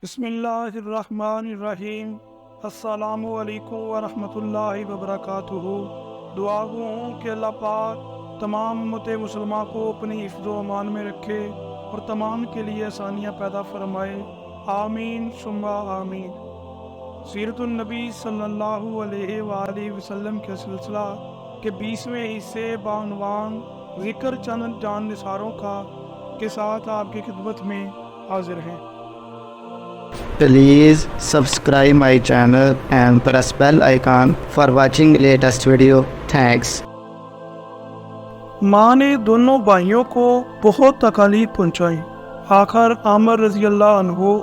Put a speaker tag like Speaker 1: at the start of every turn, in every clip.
Speaker 1: بسم اللہ الرحمن الرحیم۔ السلام علیکم ورحمۃ اللہ وبرکاتہ۔ دعا گو ہوں کہ اللہ پاک تمام امت مسلمہ کو اپنی حفظ و امان میں رکھے اور تمام کے لیے آسانیاں پیدا فرمائے، آمین ثم آمین۔ سیرت النبی صلی اللہ علیہ وآلہ وسلم کے سلسلہ کے 20ویں حصے بعنوان ذکر چند جان نثاروں کا کے ساتھ آپ کی خدمت میں حاضر ہیں۔
Speaker 2: Please subscribe my channel and press bell icon for watching latest video. Thanks.
Speaker 1: ماں نے دونوں بھائیوں کو بہت تکالیف پہنچائی۔ آخر عامر رضی اللہ عنہ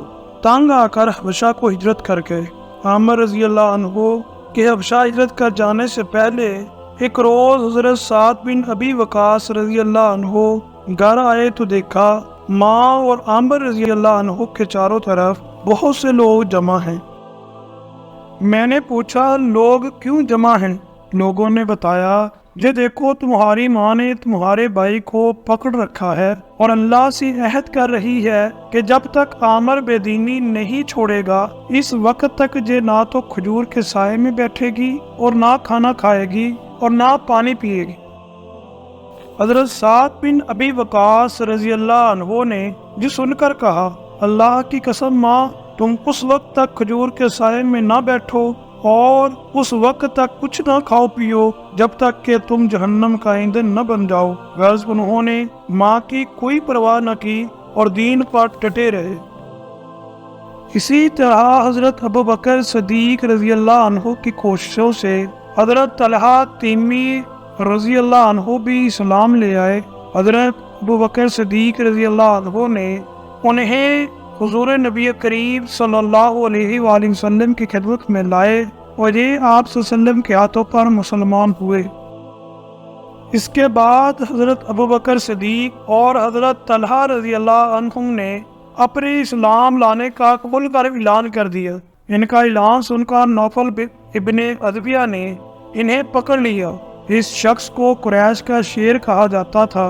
Speaker 1: تنگ آ کر حبشہ کو ہجرت کر گئے۔ عامر رضی اللہ عنہ کے حبشہ ہجرت کر جانے سے پہلے ایک روز حضرت سعد بن ابی وقاص رضی اللہ عنہ گھر آئے تو دیکھا ماں اور عامر رضی اللہ عنہ کے چاروں طرف بہت سے لوگ جمع ہیں۔ میں نے پوچھا لوگ کیوں جمع ہیں؟ لوگوں نے بتایا یہ دیکھو تمہاری ماں نے تمہارے بھائی کو پکڑ رکھا ہے اور اللہ سے عہد کر رہی ہے کہ جب تک عامر بے دینی نہیں چھوڑے گا اس وقت تک یہ نہ تو کھجور کے سائے میں بیٹھے گی اور نہ کھانا کھائے گی اور نہ پانی پیے گی۔ حضرت سعد بن ابی وقاص رضی اللہ عنہ نے جو سن کر کہا اللہ کی قسم ماں تم اس وقت تک کھجور کے سائے میں نہ بیٹھو اور اس وقت تک کچھ نہ کھاؤ پیو جب تک کہ تم جہنم کا ایندھن نہ بن جاؤ۔ غرض انہوں نے ماں کی کوئی پرواہ نہ کی اور دین پر ڈٹے رہے۔ اسی طرح حضرت ابوبکر صدیق رضی اللہ عنہ کی کوششوں سے حضرت طلحہ تیمی رضی اللہ عنہ بھی اسلام لے آئے۔ حضرت ابوبکر صدیق رضی اللہ عنہ نے انہیں حضور نبی کریم صلی اللہ علیہ وآلہ وسلم کی خدمت میں لائے اور یہ آپ صلی اللہ علیہ وسلم کے ہاتھوں پر مسلمان ہوئے۔ اس کے بعد حضرت ابوبکر صدیق اور حضرت طلحہ رضی اللہ عنہ نے اپنے اسلام لانے کا کھل کر اعلان کر دیا۔ ان کا اعلان سن کر نوفل ابن ادبیہ نے انہیں پکڑ لیا۔ اس شخص کو قریش کا شیر کہا جاتا تھا۔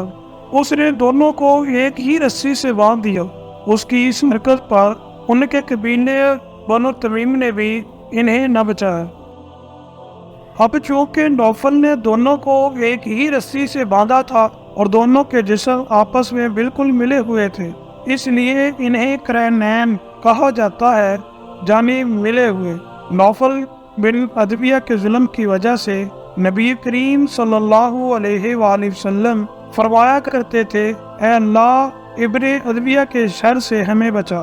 Speaker 1: اس نے دونوں کو ایک ہی رسی سے باندھ دیا۔ اس کی اس حرکت پر ان کے قبیلے بنو تمیم نے بھی انہیں نہ بچایا۔ اب چونکہ نوفل نے دونوں کو ایک ہی رسی سے باندھا تھا اور دونوں کے جسم آپس میں بالکل ملے ہوئے تھے اس لیے انہیں قرینین کہا جاتا ہے، یعنی ملے ہوئے۔ نوفل بن ادبیہ کے ظلم کی وجہ سے نبی کریم صلی اللہ علیہ وآلہ وسلم فرمایا کرتے تھے اے اللہ ابن ادبیہ کے شر سے ہمیں بچا۔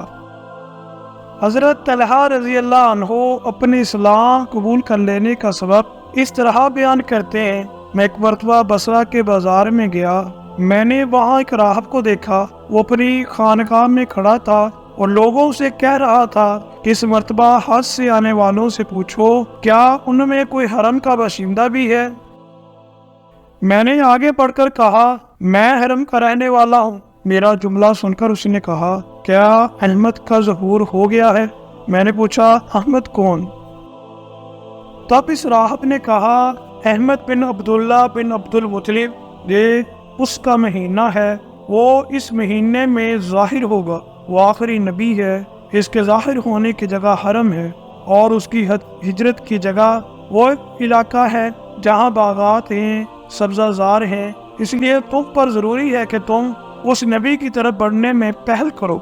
Speaker 1: حضرت طلحہ رضی اللہ عنہ اپنے اسلام قبول کر لینے کا سبب اس طرح بیان کرتے ہیں میں ایک مرتبہ بصرہ کے بازار میں گیا، میں نے وہاں ایک راہب کو دیکھا، وہ اپنی خانقاہ میں کھڑا تھا اور لوگوں سے کہہ رہا تھا کہ اس مرتبہ حج سے آنے والوں سے پوچھو کیا ان میں کوئی حرم کا باشندہ بھی ہے؟ میں نے آگے بڑھ کر کہا میں حرم کا رہنے والا ہوں۔ میرا جملہ سن کر اس نے کہا کیا احمد کا ظہور ہو گیا ہے؟ میں نے پوچھا احمد کون؟ تب اس راہب نے کہا احمد بن عبداللہ بن عبد المطلب، یہ اس کا مہینہ ہے، وہ اس مہینے میں ظاہر ہوگا، وہ آخری نبی ہے، اس کے ظاہر ہونے کی جگہ حرم ہے اور اس کی ہجرت کی جگہ وہ علاقہ ہے جہاں باغات ہیں، سبزہ زار ہیں، اس لیے تم پر ضروری ہے کہ تم اس نبی کی طرف بڑھنے میں پہل کرو۔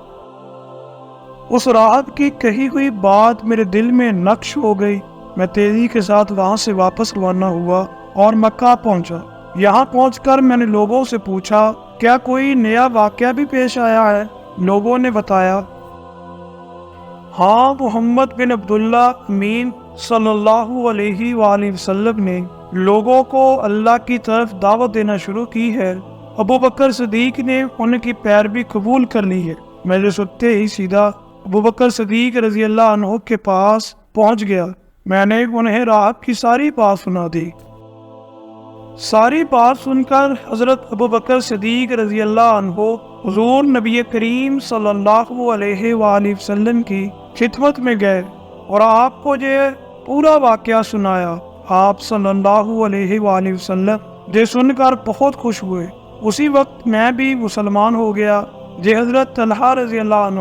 Speaker 1: اس راہب کی کہی ہوئی بات میرے دل میں نقش ہو گئی۔ میں تیزی کے ساتھ وہاں سے واپس روانہ ہوا اور مکہ پہنچا۔ یہاں پہنچ کر میں نے لوگوں سے پوچھا کیا کوئی نیا واقعہ بھی پیش آیا ہے؟ لوگوں نے بتایا ہاں محمد بن عبداللہ امین صلی اللہ علیہ وآلہ وسلم نے لوگوں کو اللہ کی طرف دعوت دینا شروع کی ہے۔ ابوبکر صدیق نے ان کی پیروی قبول کر لی ہے۔ میں جو سنتے ہی سیدھا ابوبکر صدیق رضی اللہ عنہ کے پاس پہنچ گیا۔ میں نے انہیں راہب کی ساری بات سنا دی۔ ساری بات سن کر حضرت ابوبکر صدیق رضی اللہ عنہ حضور نبی کریم صلی اللہ علیہ وآلہ وسلم کی خدمت میں گئے اور آپ کو یہ پورا واقعہ سنایا۔ آپ صلی اللہ علیہ وآلہ وسلم یہ سن کر بہت خوش ہوئے۔ اسی وقت میں بھی مسلمان ہو گیا۔ یہ حضرت طلحہ رضی اللہ عنہ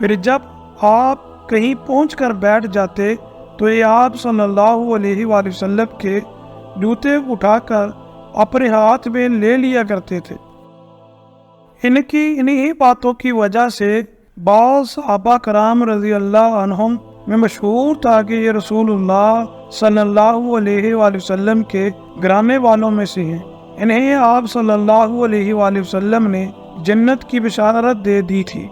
Speaker 1: پھر جب آپ کہیں پہنچ کر بیٹھ جاتے تو یہ آپ صلی اللہ علیہ وآلہ وسلم کے جوتے اٹھا کر اپنے ہاتھ میں لے لیا کرتے تھے۔ انہی باتوں کی وجہ سے بعض صحابہ کرام رضی اللہ عنہم میں مشہور تھا کہ یہ رسول اللہ صلی اللہ علیہ وآلہ وسلم کے گھرانے والوں میں سے ہیں۔ انہیں آپ صلی اللہ علیہ وآلہ وسلم نے جنت کی بشارت دے دی تھی۔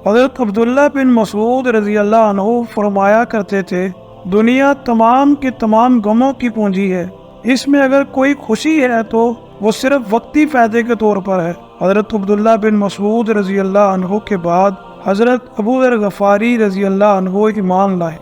Speaker 1: حضرت عبداللہ بن مسعود رضی اللہ عنہ فرمایا کرتے تھے، دنیا تمام کے تمام غموں کی پونجی ہے، اس میں اگر کوئی خوشی ہے تو وہ صرف وقتی فائدے کے طور پر ہے۔ حضرت عبداللہ بن مسعود رضی اللہ عنہ کے بعد حضرت ابو ذر غفاری رضی اللہ عنہ ایمان لائے۔